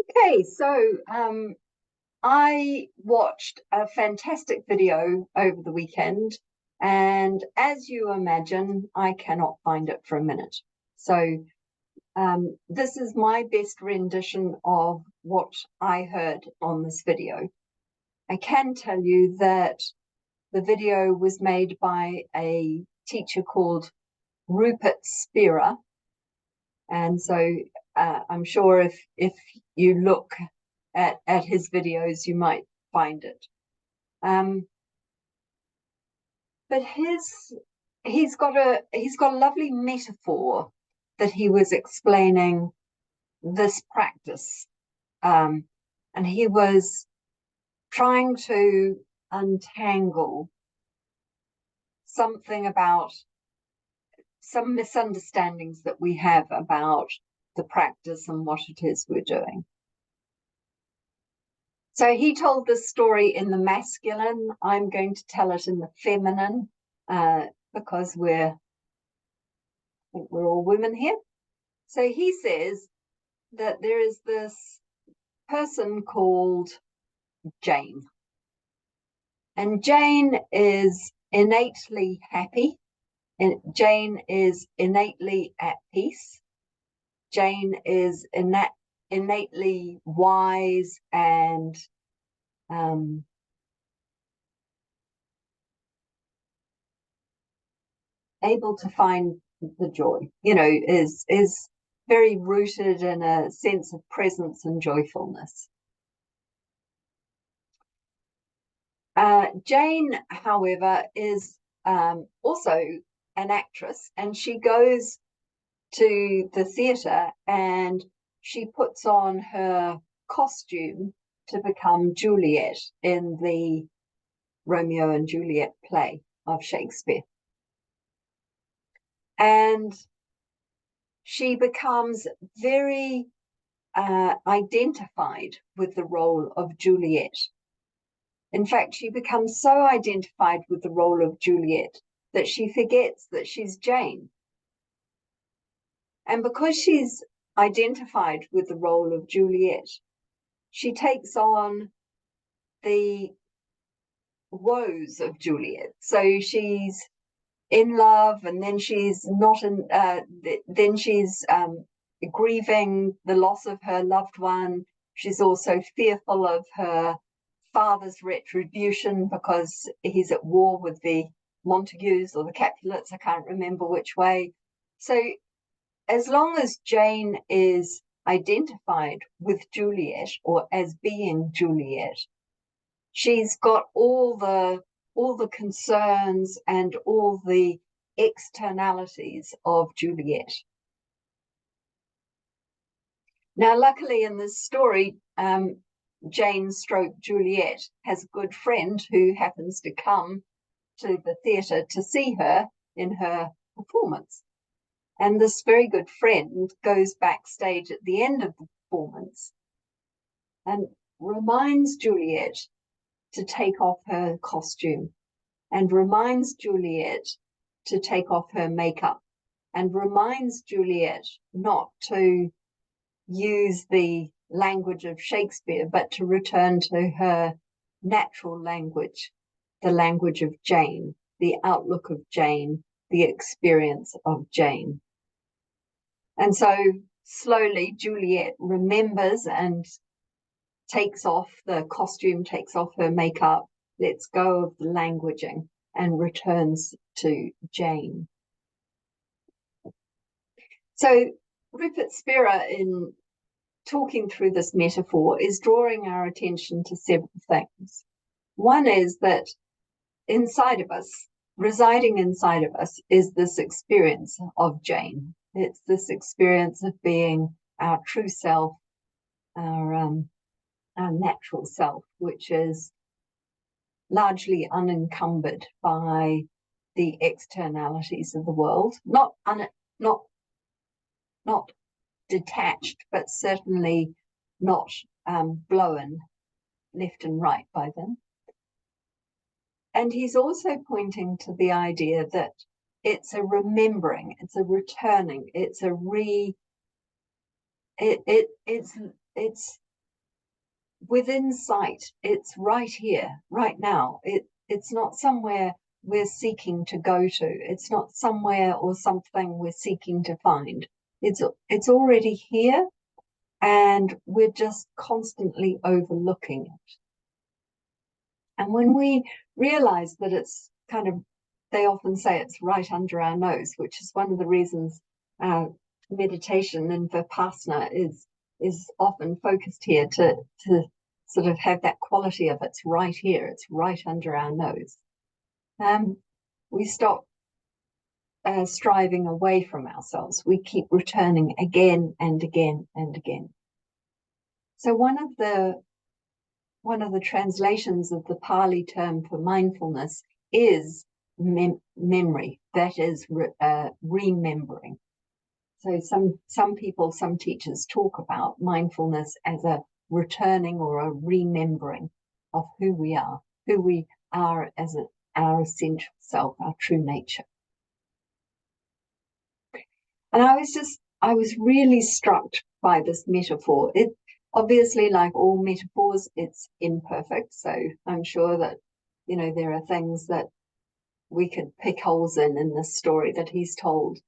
Okay, so I watched a fantastic video over the weekend, and as you imagine, I cannot find it for a minute. So this is my best rendition of what I heard on this video. I can tell you that the video was made by a teacher called Rupert Spira, and so I'm sure if you look at his videos, you might find it. But he's got a lovely metaphor that he was explaining this practice, and he was trying to untangle something about some misunderstandings that we have about the practice and what it is we're doing. So he told this story in the masculine. I'm going to tell it in the feminine because I think we're all women here. So he says that there is this person called Jane. And Jane is innately happy. And Jane is innately at peace. Jane is innately wise and able to find the joy, is very rooted in a sense of presence and joyfulness. Jane, however, is also an actress, and she goes to the theatre and she puts on her costume to become Juliet in the Romeo and Juliet play of Shakespeare. And she becomes very identified with the role of Juliet. In fact, she becomes so identified with the role of Juliet that she forgets that she's Jane. And because she's identified with the role of Juliet, she takes on the woes of Juliet. So she's in love, and then she's not in. Then she's grieving the loss of her loved one. She's also fearful of her father's retribution because he's at war with the Montagues or the Capulets. I can't remember which way. So as long as Jane is identified with Juliet or as being Juliet, she's got all the concerns and all the externalities of Juliet. Now, luckily in this story, Jane stroke Juliet has a good friend who happens to come to the theatre to see her in her performance. And this very good friend goes backstage at the end of the performance and reminds Juliet to take off her costume, and reminds Juliet to take off her makeup, and reminds Juliet not to use the language of Shakespeare, but to return to her natural language, the language of Jane, the outlook of Jane, the experience of Jane. And so slowly Juliet remembers and takes off the costume, takes off her makeup, lets go of the languaging, and returns to Jane. So Rupert Spira, in talking through this metaphor, is drawing our attention to several things. One is that inside of us, residing inside of us, is this experience of Jane. It's this experience of being our true self, our natural self, which is largely unencumbered by the externalities of the world, not detached, but certainly not blown left and right by them. And he's also pointing to the idea that it's a remembering, it's a returning, it's a it's within sight. It's right here, right now. It's not somewhere we're seeking to go to. It's not somewhere or something we're seeking to find. It's already here, and we're just constantly overlooking it. And when we realize that it's kind of, they often say it's right under our nose, which is one of the reasons meditation and Vipassana is often focused here, to sort of have that quality of it's right here, it's right under our nose. We stop striving away from ourselves. We keep returning again and again and again. So one of the translations of the Pali term for mindfulness is memory, that is remembering. So some people, some teachers talk about mindfulness as a returning or a remembering of who we are as our essential self, our true nature. And I was really struck by this metaphor. It obviously, like all metaphors, it's imperfect. So I'm sure that, there are things that we could pick holes in this story that he's told.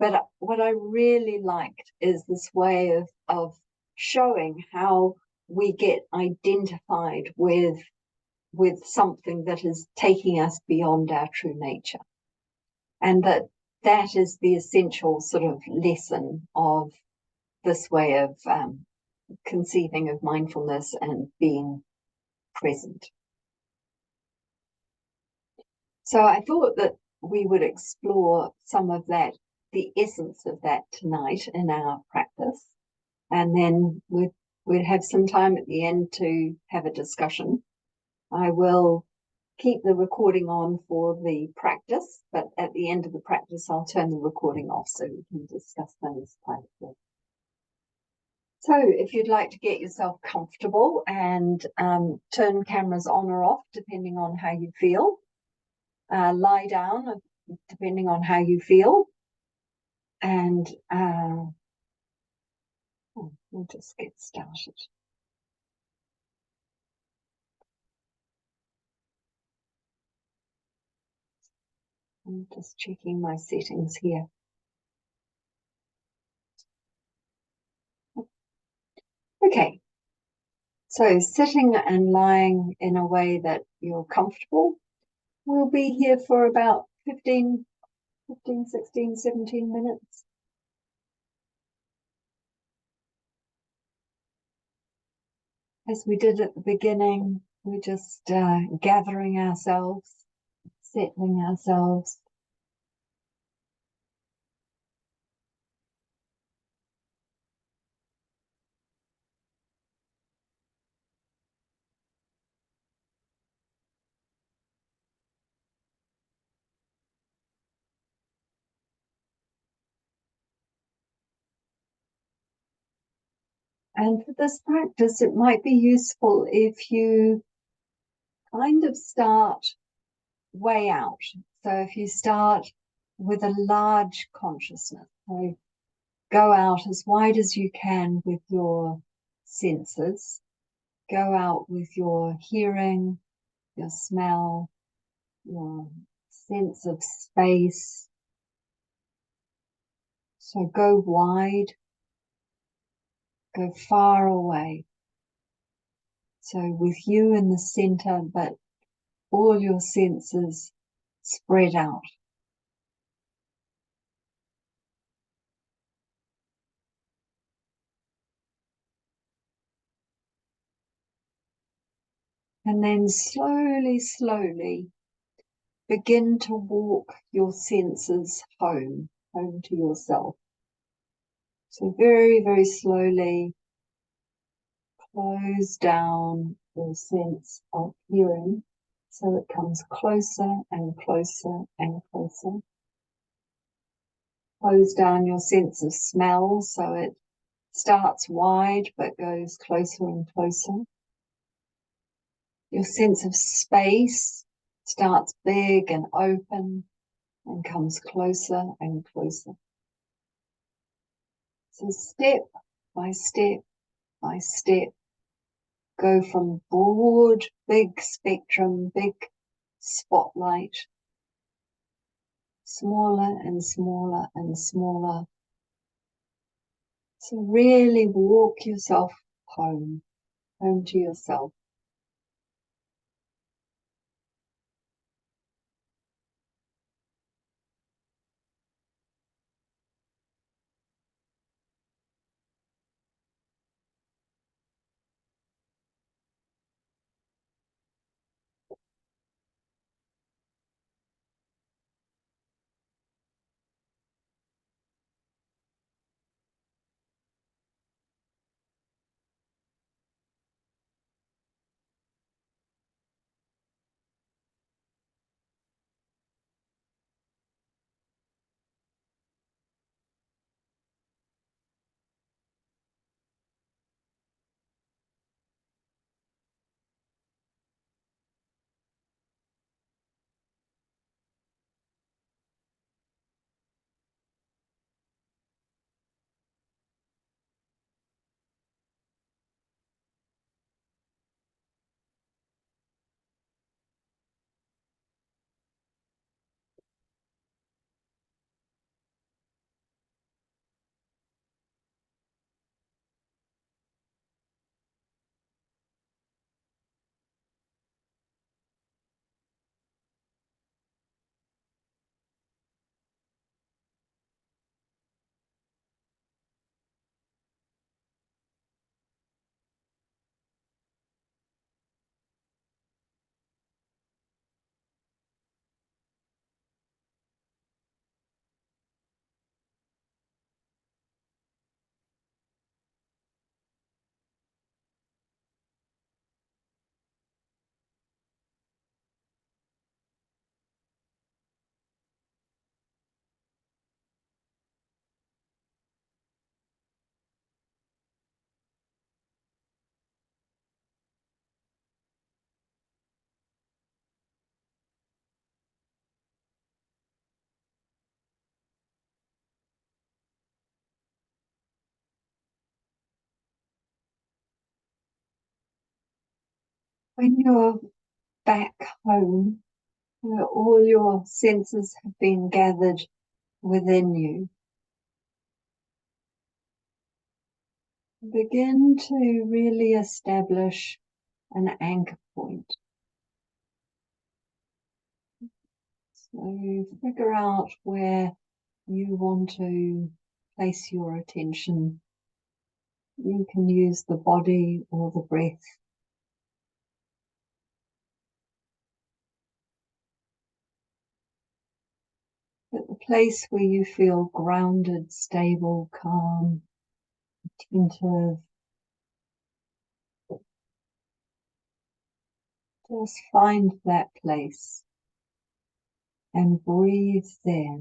But what I really liked is this way of showing how we get identified with something that is taking us beyond our true nature. And that is the essential sort of lesson of this way of conceiving of mindfulness and being present. So I thought that we would explore some of that, the essence of that tonight in our practice. And then we'd have some time at the end to have a discussion. I will keep the recording on for the practice, but at the end of the practice, I'll turn the recording off so we can discuss things privately. So if you'd like to get yourself comfortable and turn cameras on or off, depending on how you feel, lie down, depending on how you feel, and we'll just get started. I'm just checking my settings here. Okay, so sitting and lying in a way that you're comfortable. We'll be here for about 15, 16, 17 minutes. As we did at the beginning, we're just gathering ourselves, settling ourselves. And for this practice, it might be useful if you kind of start way out. So if you start with a large consciousness, so go out as wide as you can with your senses. Go out with your hearing, your smell, your sense of space. So go wide, go far away. So with you in the center, but all your senses spread out. And then slowly, slowly begin to walk your senses home to yourself. So very, very slowly close down your sense of hearing so it comes closer and closer and closer. Close down your sense of smell so it starts wide but goes closer and closer. Your sense of space starts big and open and comes closer and closer. So step by step by step, go from broad, big spectrum, big spotlight, smaller and smaller and smaller. So really walk yourself home to yourself. When you're back home, where all your senses have been gathered within you, begin to really establish an anchor point. So figure out where you want to place your attention. You can use the body or the breath. But the place where you feel grounded, stable, calm, attentive, just find that place and breathe there.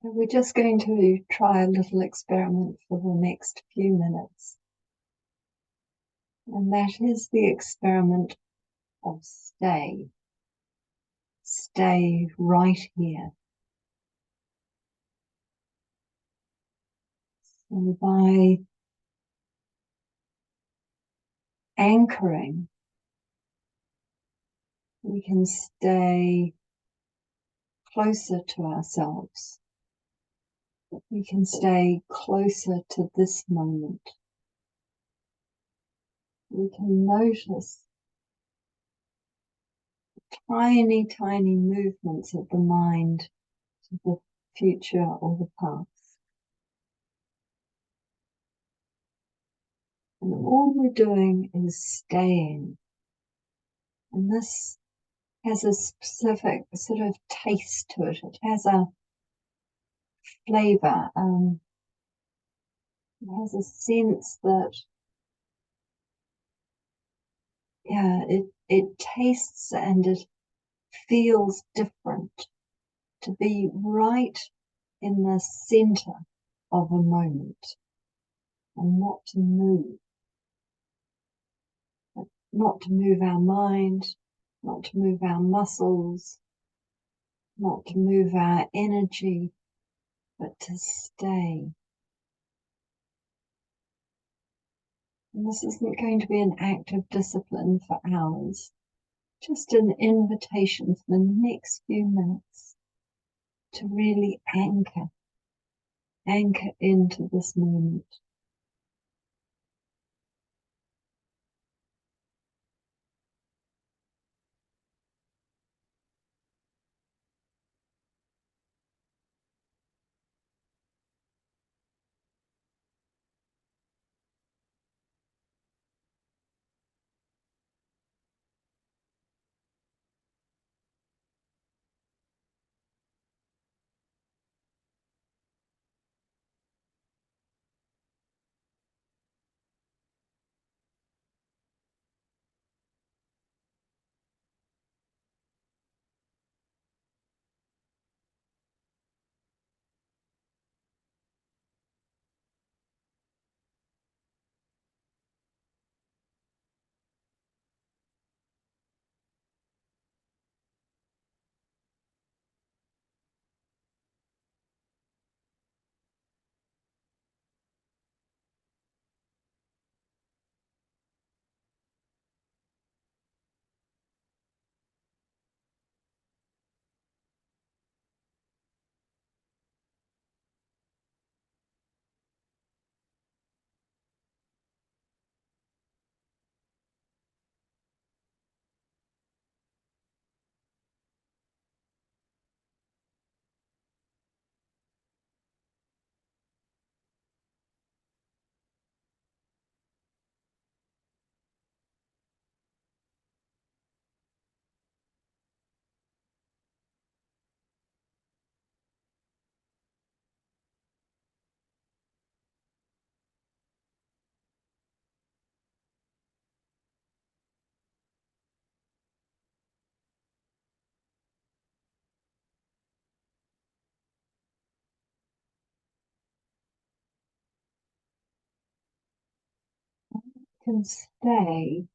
And we're just going to try a little experiment for the next few minutes. And that is the experiment of stay. Stay right here. So by anchoring, we can stay closer to ourselves. We can stay closer to this moment. We can notice tiny, tiny movements of the mind to the future or the past. And all we're doing is staying. And this has a specific sort of taste to it. It has a flavor. It has a sense that, yeah, it tastes and it feels different to be right in the center of a moment and not to move. Not to move our mind, not to move our muscles, not to move our energy, but to stay. And this isn't going to be an act of discipline for hours, just an invitation for the next few minutes to really anchor into this moment. Can stay,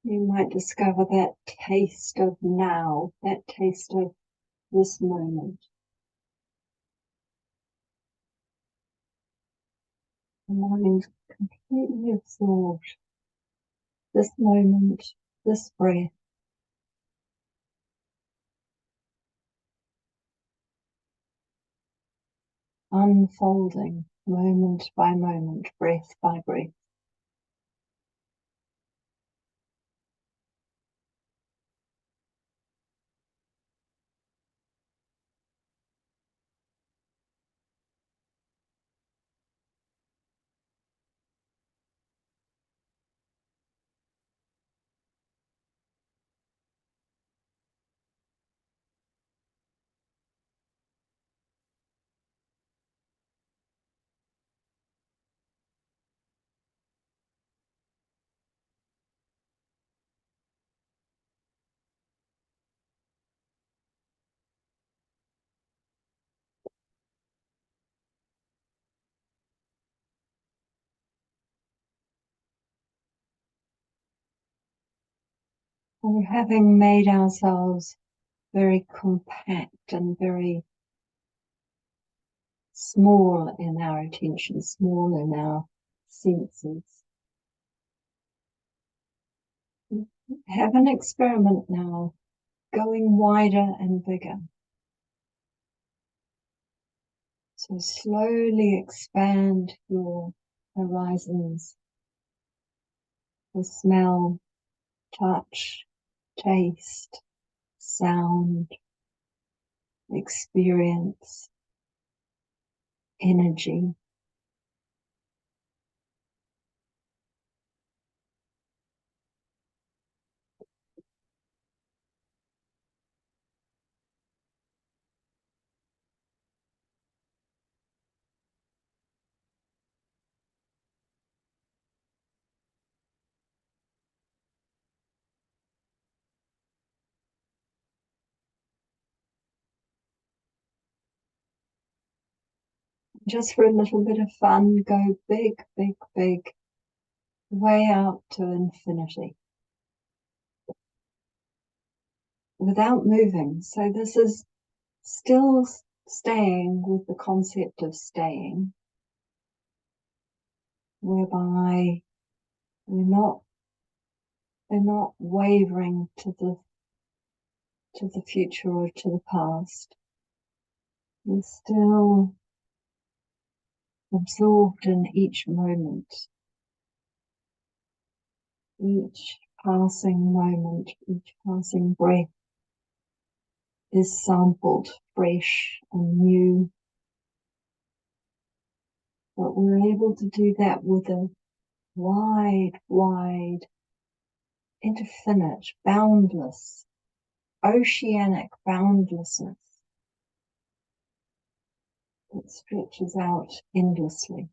you might discover that taste of now, that taste of this moment. The mind completely absorbed this moment, this breath. Unfolding moment by moment, breath by breath. And having made ourselves very compact and very small in our attention, small in our senses, have an experiment now, going wider and bigger. So slowly expand your horizons for smell, touch, taste, sound, experience, energy. Just for a little bit of fun, go big, big, big, way out to infinity without moving. So this is still staying with the concept of staying, whereby we're not wavering to the future or to the past. We're still absorbed in each moment, each passing moment, each passing breath is sampled fresh and new. But we're able to do that with a wide, wide, infinite, boundless, oceanic boundlessness that stretches out endlessly.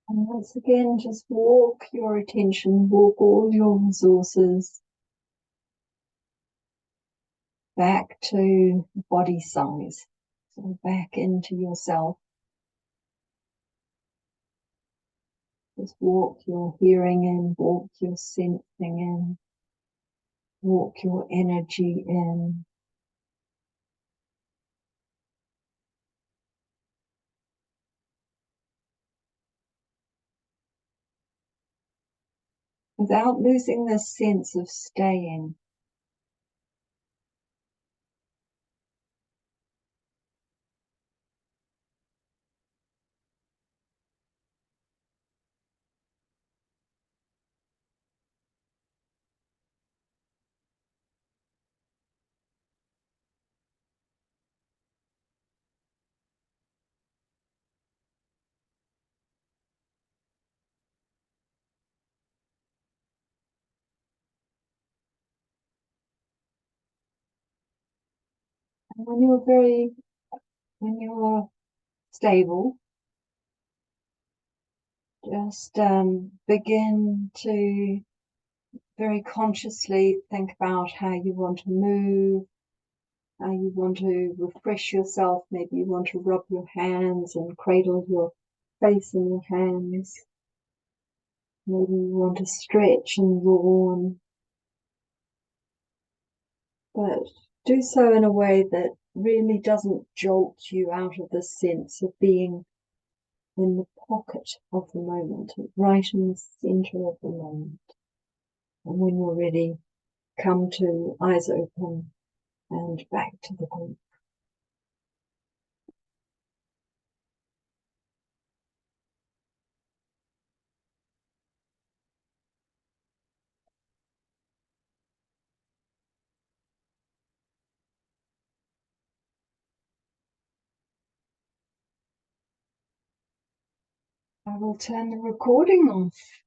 And once again, just walk your attention, walk all your resources back to body size. So back into yourself. Just walk your hearing in, walk your sensing in, walk your energy in. Without losing this sense of staying. And when you're stable, just begin to very consciously think about how you want to move, how you want to refresh yourself. Maybe you want to rub your hands and cradle your face in your hands. Maybe you want to stretch and yawn. But do so in a way that really doesn't jolt you out of the sense of being in the pocket of the moment, right in the center of the moment. And when you're ready, come to eyes open and back to the group. I will turn the recording off.